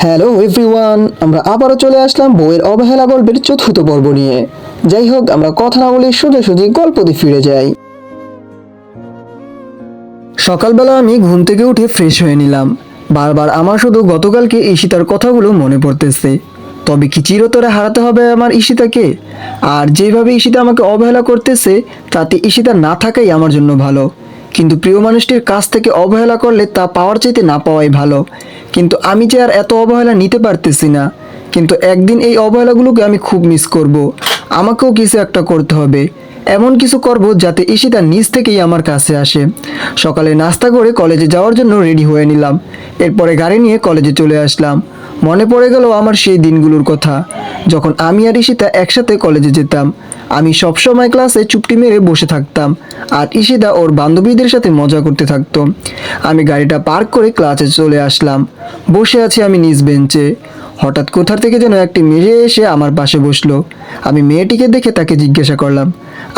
Hello everyone, আমরা আবারও চলে আসলাম বইয়ের অবহেলা গল্পের চতুর্থ পর্ব নিয়ে। যাই হোক, আমরা কথা না বলে সোজাসুজি গল্পতে ফিরে যাই। সকালবেলা আমি ঘুম থেকে উঠে ফ্রেশ হয়ে নিলাম। বারবার আমার শুধু গতকালকে ঈশিতার কথাগুলো মনে পড়তেছে। তবে কি চিরতরে হারাতে হবে আমার ঈশিতাকে? আর যেভাবে ঈশিতা আমাকে অবহেলা করতেছে, তাতে ঈশিতা না থাকাই আমার জন্য ভালো। কিন্তু প্রিয় মানুষটির কাছ থেকে অবহেলা করলে তা পাওয়ার চাইতে না পাওয়াই ভালো। কিন্তু আমি যে আর এত অবহেলা নিতে পারতেছি না। কিন্তু একদিন এই অবহেলাগুলোকে আমি খুব মিস করব। আমাকেও কিছু একটা করতে হবে। এমন কিছু করব যাতে ঈশিতা নিজ থেকেই আমার কাছে আসে। সকালে নাস্তা করে কলেজে যাওয়ার জন্য রেডি হয়ে নিলাম। এরপরে গাড়ি নিয়ে কলেজে চলে আসলাম। মনে পড়ে গেল আমার সেই দিনগুলোর কথা, যখন আমি আর ঈশিতা একসাথে কলেজে যেতাম। আমি সবসময় ক্লাসে চুপটি মেরে বসে থাকতাম, আর ঈশিতা ওর বান্ধবীদের সাথে মজা করতে থাকতো। আমি গাড়িটা পার্ক করে ক্লাসে চলে আসলাম। বসে আছি আমি নিজ বেঞ্চে। হঠাৎ কোথা থেকে যেন একটি মেয়ে এসে আমার পাশে বসলো। আমি মেয়েটিকে দেখে তাকে জিজ্ঞাসা করলাম,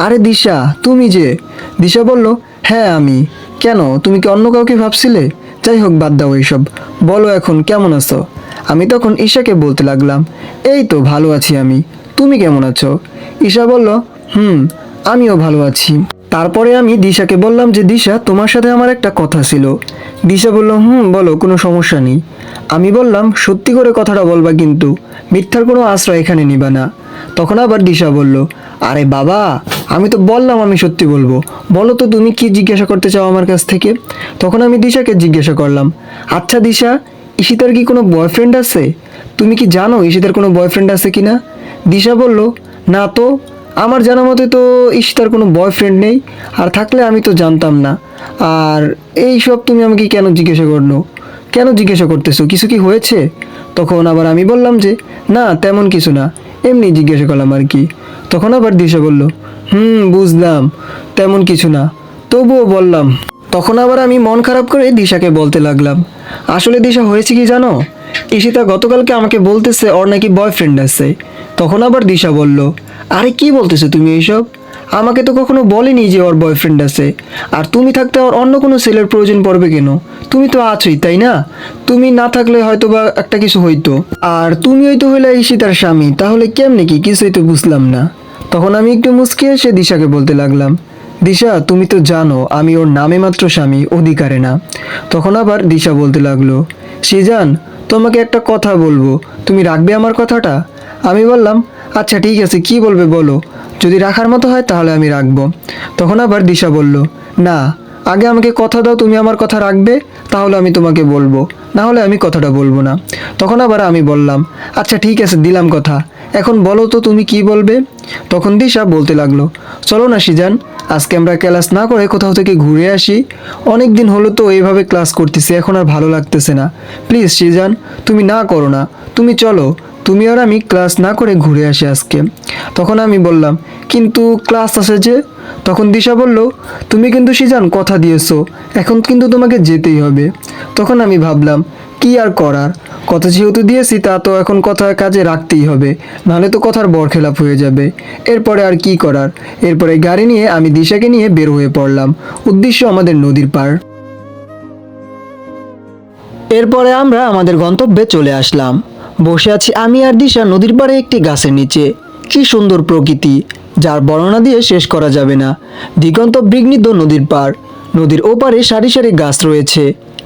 আরে দিশা, তুমি যে? দিশা বলল, হ্যাঁ আমি। কেন, তুমি কি অন্য কাউকে ভাবছিলে? যাই হোক, বাদ দাও এইসব। বলো এখন কেমন আছো? আমি তখন ঈশাকে বলতে লাগলাম, এই তো ভালো আছি আমি। তুমি কেমন আছো? ঈশা বলল, আমিও ভালো আছি। তারপরে আমি দিশাকে বললাম যে, দিশা, তোমার সাথে আমার একটা কথা ছিল। দিশা বলল, বলো, কোনো সমস্যা নেই। আমি বললাম, সত্যি করে কথাটা বলবা কিন্তু, মিথ্যার কোনো আশ্রয় এখানে নিবা না। তখন আবার দিশা বলল, আরে বাবা, আমি তো বললাম আমি সত্যি বলবো। বলো তো তুমি কি জিজ্ঞাসা করতে চাও আমার কাছ থেকে? তখন আমি দিশাকে জিজ্ঞাসা করলাম, আচ্ছা দিশা, ঈশিতার কি কোনো বয়ফ্রেন্ড আছে? তুমি কি জানো ঈশিতার কোনো বয়ফ্রেন্ড আছে কিনা? দিশা বলল, না তো, আমার জানা মতে তো ঈশিতার কোনো বয়ফ্রেন্ড নেই। আর থাকলে আমি তো জানতাম না। আর এই সব তুমি আমাকে কেন জিজ্ঞাসা করলো? কেন জিজ্ঞাসা করতেছো? কিছু কি হয়েছে? তখন আবার আমি বললাম যে, না তেমন কিছু না, এমনি জিজ্ঞাসা করলাম আর কি। তখন আবার দিশা বলল, বুঝলাম, তেমন কিছু না, তবুও বললাম। তখন আবার আমি মন খারাপ করে দিশাকে বলতে লাগলাম, আসলে দিশা হয়েছে কি জানো, ঈশিতা গতকালকে আমাকে বলতেছে ওর নাকি বয়ফ্রেন্ড আছে। তখন আবার দিশা বলল, আরে কি বলতেছো তুমি এইসব? আমাকে তো কখনো বলেনি যে ওর বয়ফ্রেন্ড আছে। আর তুমি থাকতে ওর অন্য কোনো ছেলের প্রয়োজন পড়বে কেন? তুমি তো আছোই, তাই না? তুমি না থাকলে হয়তো বা একটা কিছু হইতো। আর তুমি হয়তো হইলে ঈশিতার স্বামী, তাহলে কেমনে কি, কিছুই তো বুঝলাম না। তখন আমি একটু মুচকি এসে দিশাকে বলতে লাগলাম, দিশা, তুমি তো জানো আমি ওর নামে মাত্র স্বামী, অধিকারে না। তখন আবার দিশা বলতে লাগলো, সিজান, তোমাকে একটা কথা বলবো, তুমি রাখবে আমার কথাটা? আমি বললাম, আচ্ছা ঠিক আছে, কি বলবে বলো, যদি রাখার মতো হয় তাহলে আমি রাখবো। তখন আবার দিশা বলল, না, আগে আমাকে কথা দাও তুমি আমার কথা রাখবে, তাহলে আমি তোমাকে বলবো, না হলে আমি কথাটা বলবো না। তখন আবার আমি বললাম, আচ্ছা ঠিক আছে, দিলাম কথা, এখন বলো তো তুমি কি বলবে? তখন দিশা বলতে লাগলো, চলো না সিজান, আজকে আমরা ক্লাস না করে কোথাও থেকে ঘুরে আসি। অনেক দিন হলো তো এইভাবে ক্লাস করতেছি, এখন আর ভালো লাগতেছে না। প্লিজ সিজান, তুমি না করো না, তুমি চলো, তুমি আর আমি ক্লাস না করে ঘুরে আসি আজকে। তখন আমি বললাম, কিন্তু ক্লাস আছে যে। তখন দিশা বলল, তুমি কিন্তু সিজান কথা দিয়েছো, এখন কিন্তু তোমাকে যেতেই হবে। তখন আমি ভাবলাম, কি আর করার, কথা যেহেতু দিয়েছি তা তো এখন কথা কাজে রাখতেই হবে, নাহলে তো কথার বরখেলাপ হয়ে যাবে। এরপরে আর কি করার। এরপরে গাড়ি নিয়ে আমি দিশাকে নিয়ে বের হয়ে পড়লাম। উদ্দেশ্য আমাদের নদীর পাড়। এরপরে আমরা আমাদের গন্তব্যে চলে আসলাম। বসে আছি আমি আর দিশা নদীর পাড়ে একটি গাছের নিচে। কি সুন্দর প্রকৃতি, যার বর্ণনা দিয়ে শেষ করা যাবে না। দিগন্ত বিঘ্নিত নদীর পাড়, নদীর ওপারে সারি সারি গাছ রয়েছে,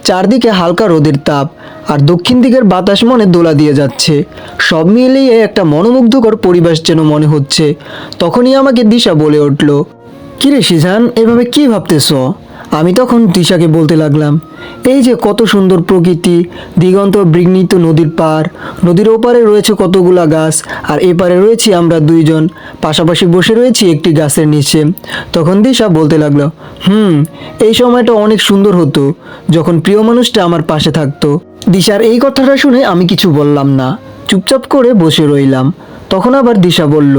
চারদিকে হালকা রোদের তাপ, আর দক্ষিণ দিকের বাতাস মনে দোলা দিয়ে যাচ্ছে। সব মিলিয়ে একটা মনোমুগ্ধকর পরিবেশ যেন মনে হচ্ছে। তখনই আমাকে দিশা বলে উঠল, কিরে সিজান, এভাবে কি ভাবতেছো? আমি তখন দিশাকে বলতে লাগলাম, এই যে কত সুন্দর প্রকৃতি, দিগন্ত বিঘ্নিত নদীর পাড়, নদীর ওপারে রয়েছে কতগুলা গাছ, আর এপারে রয়েছি আমরা দুইজন, পাশাপাশি বসে রয়েছি একটি গাছের নিচে। তখন দিশা বলতে লাগলো, এই সময়টা অনেক সুন্দর হতো যখন প্রিয় মানুষটা আমার পাশে থাকতো। দিশার এই কথাটা শুনে আমি কিছু বললাম না, চুপচাপ করে বসে রইলাম। তখন আবার দিশা বলল,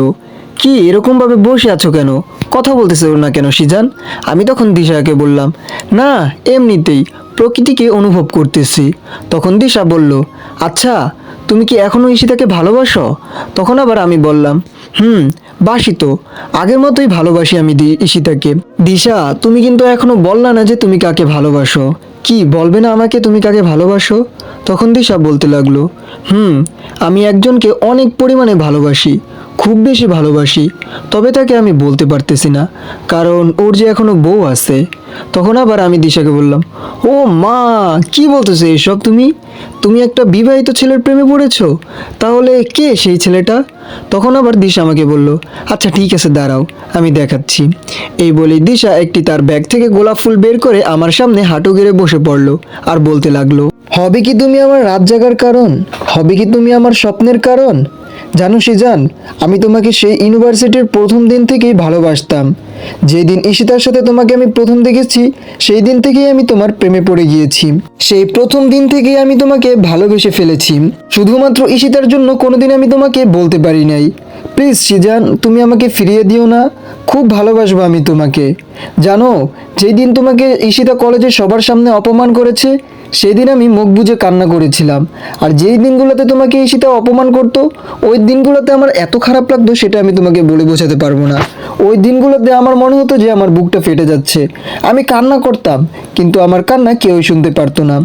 কি এরকমভাবে বসে আছো কেন, কথা বলতেছো না কেন সিজান? আমি তখন দিশাকে বললাম, না এমনিতেই প্রকৃতিকে অনুভব করতেছি। তখন দিশা বলল, আচ্ছা তুমি কি এখনো ঈশিতাকে ভালোবাসো? তখন আবার আমি বললাম, বাসি তো, আগের মতোই ভালোবাসি আমি ঈশিতাকে। দিশা, তুমি কিন্তু এখনো বললা না যে তুমি কাকে ভালোবাসো। কি বলবে না আমাকে তুমি কাকে ভালোবাসো? তখন দিশা বলতে লাগলো, আমি একজনকে অনেক পরিমাণে ভালোবাসি, খুব বেশি ভালোবাসি, তবে তাকে আমি বলতে পারতেছি না, কারণ ওর যে এখনো বউ আছে। তখন আবার আমি দিশাকে বললাম, ও মা, কি বলতেছো এইসব? তুমি তুমি একটা বিবাহিত ছেলের প্রেমে পড়েছো? তাহলে কে সেই ছেলেটা? তখন আবার দিশা আমাকে বলল, আচ্ছা ঠিক আছে দাঁড়াও, আমি দেখাচ্ছি। এই বলেই দিশা একটি তার ব্যাগ থেকে গোলাপ ফুল বের করে আমার সামনে হাঁটু গেড়ে বসে পড়লো আর বলতে লাগলো, হবে কি তুমি আমার রাত জাগার কারণ? হবে কি তুমি আমার স্বপ্নের কারণ? জানো সিজান, আমি তোমাকে সেই ইউনিভার্সিটির প্রথম দিন থেকেই ভালোবাসতাম। যেই দিন ঈশিতার সাথে তোমাকে আমি প্রথম দেখেছি, সেই দিন থেকেই আমি তোমার প্রেমে পড়ে গিয়েছি। সেই প্রথম দিন থেকেই আমি তোমাকে ভালোবেসে ফেলেছি। শুধুমাত্র ঈশিতার জন্য কোনোদিন আমি তোমাকে বলতে পারি নাই। প্লিজ সিজান, তুমি আমাকে ফিরিয়ে দিও না, খুব ভালোবাসবো আমি তোমাকে। জানো, যেই দিন তোমাকে ঈশিতা কলেজে সবার সামনে অপমান করেছে, সেই দিন আমি মুখ বুজে কান্না করেছিলাম। আর যেই দিনগুলোতে তোমাকে ঈশিতা অপমান করতো, ওই দিনগুলোতে আমার এত খারাপ লাগতো, সেটা আমি তোমাকে বলে বোঝাতে পারবো না। ওই দিনগুলোতে আমার মনে হতো যে আমার বুকটা ফেটে যাচ্ছে। আমি কান্না করতাম, কিন্তু আমার কান্না কেউই শুনতে পারতো না।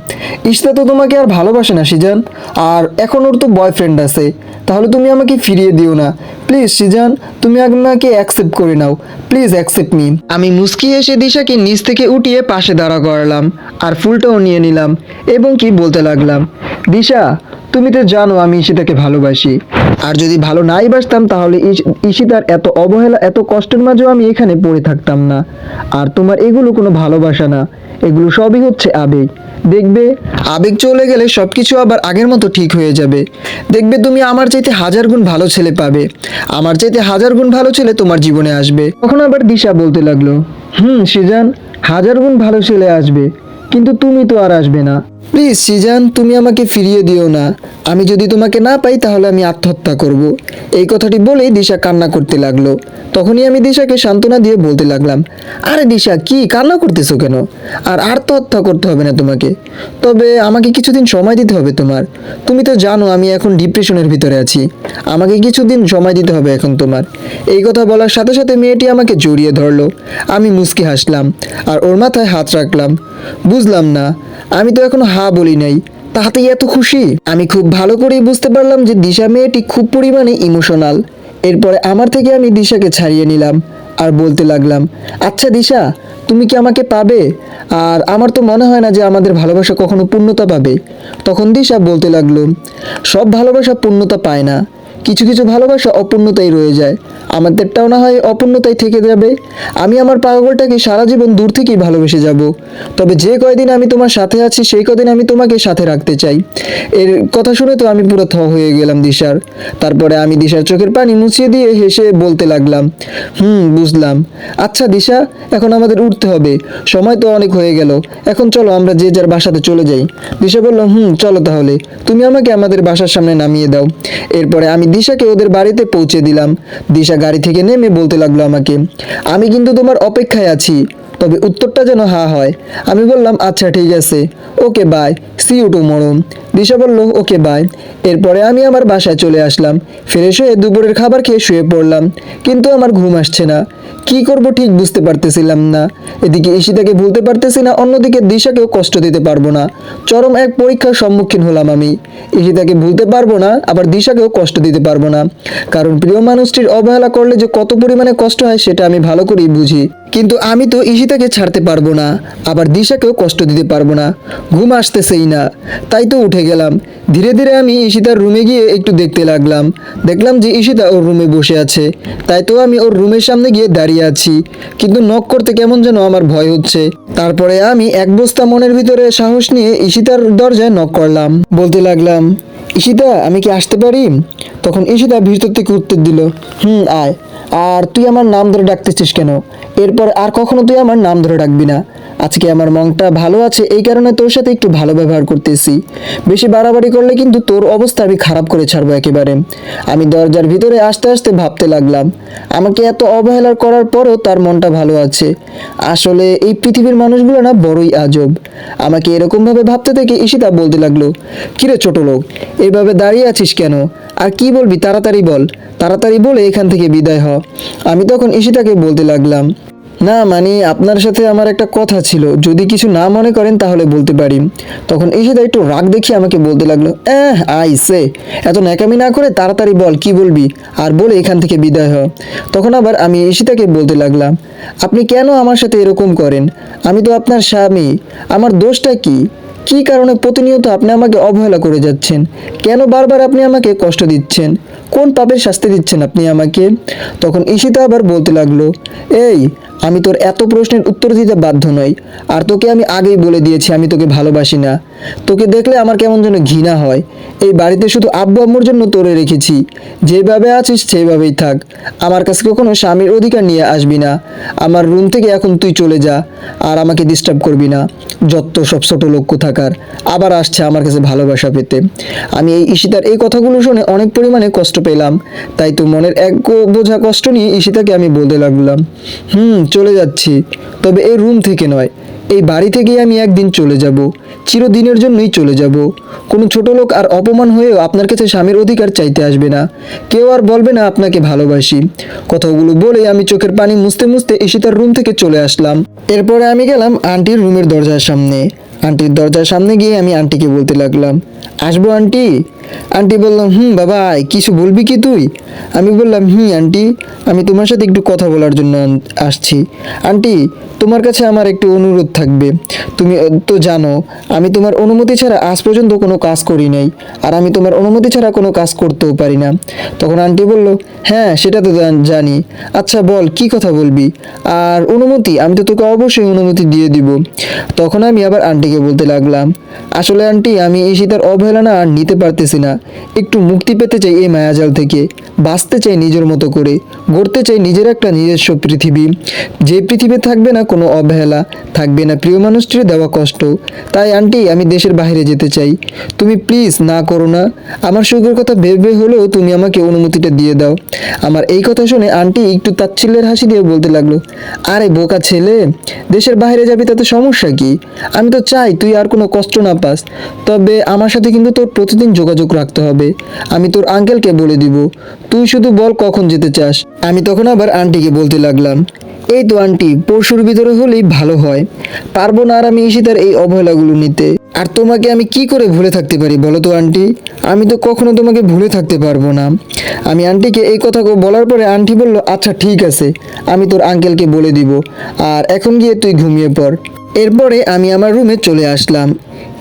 ঈশিতা তো তোমাকে আর ভালোবাসে না সিজান, আর এখন ওর তো বয়ফ্রেন্ড আছে। তাহলে তুমি আমাকে ফিরিয়ে দিও না প্লিজ সিজান, তুমি আমাকে অ্যাকসেপ্ট করে নাও, প্লিজ অ্যাকসেপ্ট মি। আমি মুস্কি এসে দিশাকে নিচ থেকে উঠিয়ে পাশে দাঁড়া করালাম আর ফুলটাও নিয়ে নিলাম এবং কি বলতে লাগলাম, দিশা, তুমি তো জানো আমি ঈশিতাকে ভালোবাসি। আর যদি ভালো নাই বাসতাম তাহলে ঈশিতার এত অবহেলা, এত কষ্টের মাঝেও আমি এখানে পড়ে থাকতাম না। আর তোমার এগুলো কোনো ভালোবাসা না, এগুলো সবই হচ্ছে আবেগ। দেখবে, আবেগ চলে গেলে সব কিছু আবার আগের মতো ঠিক হয়ে যাবে। দেখবে তুমি আমার চাইতে হাজার গুণ ভালো ছেলে পাবে, আমার চাইতে হাজার গুণ ভালো ছেলে তোমার জীবনে আসবে। তখন আবার দিশা বলতে লাগলো, সিজান, হাজার গুণ ভালো ছেলে আসবে, কিন্তু তুমি তো আর আসবে না। প্লিজ সিজান, তুমি আমাকে ফিরিয়ে দিও না। আমি যদি তোমাকে না পাই তাহলে আমি আত্মহত্যা করব। এই কথাটি বলেই দিশা কান্না করতে লাগলো। তখনই আমি দিশাকে সান্ত্বনা দিয়ে বলতে লাগলাম, আরে দিশা, কি কান্না করতেছো কেন? আর আত্মহত্যা করতে হবে না তোমাকে, তবে আমাকে কিছুদিন সময় দিতে হবে তোমার। তুমি তো জানো আমি এখন ডিপ্রেশনের ভিতরে আছি, আমাকে কিছুদিন সময় দিতে হবে এখন তোমার। এই কথা বলার সাথে সাথে মেয়েটি আমাকে জড়িয়ে ধরলো। আমি মুচকি হাসলাম আর ওর মাথায় হাত রাখলাম। বুঝলাম না, আমি তো এখনো হা বলি নাই, তাতেই এত খুশি? আমি খুব ভালো করেই বুঝতে পারলাম যে দিশা মেয়েটি খুব পরিমাণে ইমোশনাল। এরপরে আমার থেকে আমি দিশাকে ছাড়িয়ে নিলাম আর বলতে লাগলাম, আচ্ছা দিশা, তুমি কি আমাকে পাবে? আর আমার তো মনে হয় না যে আমাদের ভালোবাসা কখনো পূর্ণতা পাবে। তখন দিশা বলতে লাগলো, সব ভালোবাসা পূর্ণতা পায় না, কিছু কিছু ভালোবাসা অপূর্ণতাই রয়ে যায়, আমাদেরটাও না হয় অপূর্ণতাই থেকে যাবে। আমি আমার পাগলটাকে সারা জীবন দূর থেকেই ভালোবেসে যাব, তবে যে কয়দিন আমি তোমার সাথে আছি সেই কদিন আমি তোমাকে সাথে রাখতে চাই। এর কথা শুনে তো আমি পুরো থ হয়ে গেলাম দিশার। তারপরে আমি দিশার চোখের পানি মুছিয়ে দিয়ে হেসে বলতে লাগলাম, বুঝলাম। আচ্ছা দিশা, এখন আমাদের উঠতে হবে, সময় তো অনেক হয়ে গেল, এখন চলো আমরা যে যার বাসাতে চলে যাই। দিশা বলল, চলো তাহলে, তুমি আমাকে আমাদের বাসার সামনে নামিয়ে দাও। এরপরে আমি দিশাকে ওদের বাড়িতে পৌঁছে দিলাম। দিশা গাড়ি থেকে নেমে বলতে লাগলো আমাকে, আমি কিন্তু তোমার অপেক্ষায় আছি, তবে উত্তরটা যেন হা হয়। আমি বললাম, আচ্ছা ঠিক আছে, okay bye, see you tomorrow. Disha বলল, ওকে বাই। এরপরে আমি আমার বাসায় চলে আসলাম। ফ্রেশ হয়ে দুপুরের খাবার খেয়ে শুয়ে পড়লাম, কিন্তু আমার ঘুম আসছে না। কি করব ঠিক বুঝতে পারতেছিলাম না। এদিকে ঈশিতাকে ভুলতে পারতেছি না, অন্যদিকে দিশাকেও কষ্ট দিতে পারবো না। চরম এক পরীক্ষার সম্মুখীন হলাম আমি। ঈশিতাকে ভুলতে পারবো না, আবার দিশাকেও কষ্ট দিতে পারবো না, কারণ প্রিয় মানুষটির অবহেলা করলে যে কত পরিমাণে কষ্ট হয় সেটা আমি ভালো করেই বুঝি। কিন্তু আমি তো ঈশিতাকে ছাড়তে পারবো না, আবার দিশাকেও কষ্ট দিতে পারবো না। ঘুম আসতেছেই না, তাই তো উঠে গেলাম। ধীরে ধীরে আমি ঈশিতার রুমে গিয়ে একটু দেখতে লাগলাম। দেখলাম যে ঈশিতা ওর রুমে বসে আছে, তাই তো আমি ওর রুমের সামনে গিয়ে দাঁড়িয়ে আছি, কিন্তু নক করতে কেমন যেন আমার ভয় হচ্ছে। তারপরে আমি এক বস্তা মনের ভিতরে সাহস নিয়ে ঈশিতার দরজায় নক করলাম, বলতে লাগলাম, ঈশিতা, আমি কি আসতে পারি? তখন ঈশিতা ভিতর থেকে উত্তর দিল, আয়। আর তুই আমার নাম ধরে ডাকতেছিস কেন? এরপর আর কখনো তুই আমার নাম ধরে ডাকবি না। আজকে আমার মনটা ভালো আছে, এই কারণে তোর সাথে একটু ভালো ব্যবহার করতেছি। বেশি বাড়াবাড়ি করলে কিন্তু তোর অবস্থা আমি খারাপ করে ছাড়বো একেবারে। আমি দরজার ভিতরে আসতে আসতে ভাবতে লাগলাম, আমাকে এত অবহেলা করার পরও তার মনটা ভালো আছে। আসলে এই পৃথিবীর মানুষগুলো না বড়ই আজব। আমাকে এরকমভাবে ভাবতে থেকে ঈশিতা বলতে লাগলো, কিরে ছোট লোক, এইভাবে দাঁড়িয়ে আছিস কেন? আর কি বলবি তাড়াতাড়ি বল, তাড়াতাড়ি বলে এখান থেকে বিদায় হ। আমি তখন ঈশিতাকে বলতে লাগলাম, না মানে আপনার সাথে আমার একটা কথা ছিল, যদি কিছু না মনে করেন তাহলে বলতে পারি। তখন ঈশিতা একটু রাগ দেখিয়ে আমাকে বলতে লাগলো, আইসে, এত ন্যাকামি না করে তাড়াতাড়ি বল কি বলবি, আর বলে এখান থেকে বিদায় হ। তখন আবার আমি ঈশিতাকে বলতে লাগলাম, আপনি কেন আমার সাথে এরকম করেন? আমি তো আপনার স্বামী, আমার দোষটা কি? কী কারণে প্রতিনিয়ত আপনি আমাকে অবহেলা করে যাচ্ছেন? কেন বারবার আপনি আমাকে কষ্ট দিচ্ছেন? কোন পাপের শাস্তি দিচ্ছেন আপনি আমাকে? তখন ঈশিতা আবার বলতে লাগলো, এই, আমি তোর এত প্রশ্নের উত্তর দিতে বাধ্য নই। আর তোকে আমি আগেই বলে দিয়েছি আমি তোকে ভালোবাসি না। তোকে দেখলে আমার কেমন যেন ঘৃণা হয়। এই বাড়িতে শুধু আব্বু আম্মুর জন্য তোরে রেখেছি। যেভাবে আছিস সেইভাবেই থাক। আমার কাছে কখনো স্বামীর অধিকার নিয়ে আসবি না। আমার রুম থেকে এখন তুই চলে যা, আর আমাকে ডিস্টার্ব করবি না। যত সব ছোট লোক কোথাকার আবার আসছে আমার কাছে ভালোবাসা পেতে। আমি এই ঈশিতার এই কথাগুলো শুনে অনেক পরিমাণে কষ্ট পেলাম। তাই তো মনের এক বোঝা কষ্ট নিয়ে ঈশিতাকে আমি বলতে লাগলাম, চলে যাচ্ছি, তবে এই রুম থেকে নয়, এই বাড়ি থেকেই আমি একদিন চলে যাব, চিরদিনের জন্যই চলে যাব। কোনো ছোট লোক আর অপমান হয়েও আপনার কাছে স্বামীর অধিকার চাইতে আসবে না। কেউ আর বলবে না আপনাকে ভালোবাসি। কথাগুলো বলে আমি চোখের পানি মুছতে মুছতে ঈশিতার রুম থেকে চলে আসলাম। এরপরে আমি গেলাম আন্টির রুমের দরজার সামনে। আন্টির দরজার সামনে গিয়ে আমি আন্টিকে বলতে লাগলাম, আসবো আন্টি? আন্টি বললাম, বাবা আয়, কিছু বলবি কি তুই? আমি বললাম, আন্টি, আমি তোমার সাথে একটু কথা বলার জন্য আসছি। আন্টি, তোমার কাছে আমার একটু অনুরোধ থাকবে। তুমি তো জানো আমি তোমার অনুমতি ছাড়া আজ পর্যন্ত কোনো কাজ করি নাই, আর আমি তোমার অনুমতি ছাড়া কোনো কাজ করতেও পারি না। তখন আন্টি বলল, হ্যাঁ সেটা তো জানি। আচ্ছা বল কি কথা বলবি? আর অনুমতি, আমি তো তোকে অবশ্যই অনুমতি দিয়ে দিব। তখন আমি আবার আন্টিকে বলতে লাগলাম, আসলে আন্টি, আমি ঈশিতার অবহেলা না আর নিতে পারতেছি না। একটু মুক্তি পেতে চাই এই মায়াজাল থেকে, বাঁচতে চাই নিজের মতো করে, গড়তে চাই নিজের একটা নিজস্ব পৃথিবী, যে পৃথিবী থাকবে না কোনো অবহেলা, থাকবে না প্রিয় মানুষটির দেওয়া কষ্ট। তাই আন্টি, আমি দেশের বাইরে যেতে চাই। তুমি প্লিজ না করো না। আমার সুখের কথা ভেবে হলেও তুমি আমাকে অনুমতিটা দিয়ে দাও। আমার এই কথা শুনে আন্টি একটু তাচ্ছিল্যের হাসি দিয়ে বলতে লাগলো, আরে বোকা ছেলে, দেশের বাইরে যাবি তাতে সমস্যা কি? আমি তো চাই তুই আর কোনো কষ্ট না পাস। তবে আমার সাথে কিন্তু তোর প্রতিদিন যোগাযোগ রাখতে হবে। আমি তোর আঙ্কেলকে বলে দিব। তুই শুধু বল কখন যেতে চাস। আমি তখন আবার আন্টিকে বলতে লাগলাম, এই তো আন্টি, পরশুর ভিতরে হলেই ভালো হয়। পারবো না আর আমি ঈশিতার এই অবহেলাগুলো নিতে। আর তোমাকে আমি কি করে ভুলে থাকতে পারি বলো তো আন্টি? আমি তো কখনো তোমাকে ভুলে থাকতে পারবো না। আমি আন্টিকে এই কথা বলার পরে আন্টি বলল, আচ্ছা ঠিক আছে, আমি তোর আঙ্কেলকে বলে দিব। আর এখন গিয়ে তুই ঘুমিয়ে পড়। এরপরে আমি আমার রুমে চলে আসলাম।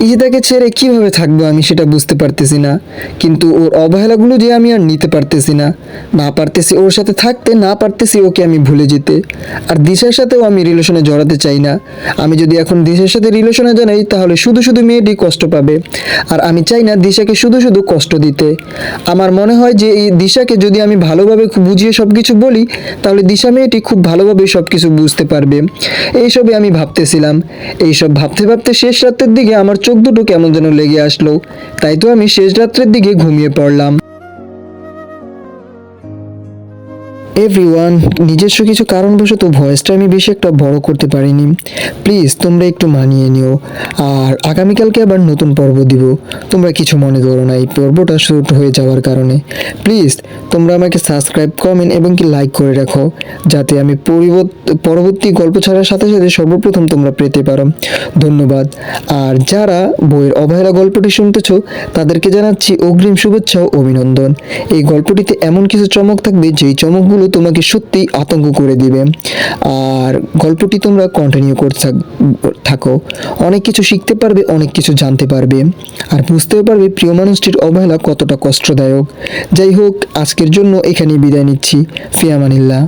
ঈশিতাকে ছেড়ে কিভাবে থাকবো আমি সেটা বুঝতে পারতেছি না। কিন্তু ওর অবহেলাগুলো যে আমি আর নিতে পারতেছি না। না পারতেছি ওর সাথে থাকতে, না পারতেছি ওকে আমি ভুলে যেতে। আর দিশার সাথেও আমি রিলেশনে জড়াতে চাই না। আমি যদি এখন দিশার সাথে রিলেশনে জানাই তাহলে শুধু শুধু মেয়েটি কষ্ট পাবে। আর আমি চাই না দিশাকে শুধু শুধু কষ্ট দিতে। আমার মনে হয় যে এই দিশাকে যদি আমি ভালোভাবে বুঝিয়ে সব কিছু বলি তাহলে দিশা মেয়েটি খুব ভালোভাবে সব কিছু বুঝতে পারবে। এইসবে আমি ভাবতেছিলাম। এইসব ভাবতে ভাবতে শেষ রাতের দিকে আমার চোখ দুটো কেমন যেন লেগে আসলো। তাই তো আমি শেষ রাত্রের দিকে ঘুমিয়ে পড়লাম। এভরিওয়ান, নিজস্ব কিছু কারণবশত ভয়েসটা আমি বেশি একটা বড় করতে পারিনি। প্লিজ তোমরা একটু মানিয়ে নিও। আর আগামীকালকে আবার নতুন পর্ব দিব। তোমরা কিছু মনে করো না এই পর্বটা শুট হয়ে যাওয়ার কারণে। প্লিজ তোমরা আমাকে সাবস্ক্রাইব, কমেন্ট এবং কি লাইক করে রাখো, যাতে আমি পরবর্তী গল্প ছাড়ার সাথে সাথে সর্বপ্রথম তোমরা পেতে পারো। ধন্যবাদ। আর যারা বইয়ের অবহেলা গল্পটি শুনতেছো তাদেরকে জানাচ্ছি অগ্রিম শুভেচ্ছা ও অভিনন্দন। এই গল্পটিতে এমন কিছু চমক থাকবে যেই চমকগুলো তোমাকে সত্যিই আতঙ্ক করে দিবে। আর গল্পটি তোমরা কন্টিনিউ করতে থাকো। অনেক কিছু শিখতে পারবে, অনেক কিছু জানতে পারবে, আর বুঝতেও পারবে প্রিয় মানুষটির অবহেলা কতটা কষ্টদায়ক। যাই হোক, আজকের জন্য এখানেই বিদায় নিচ্ছি। ফি আমানিল্লাহ।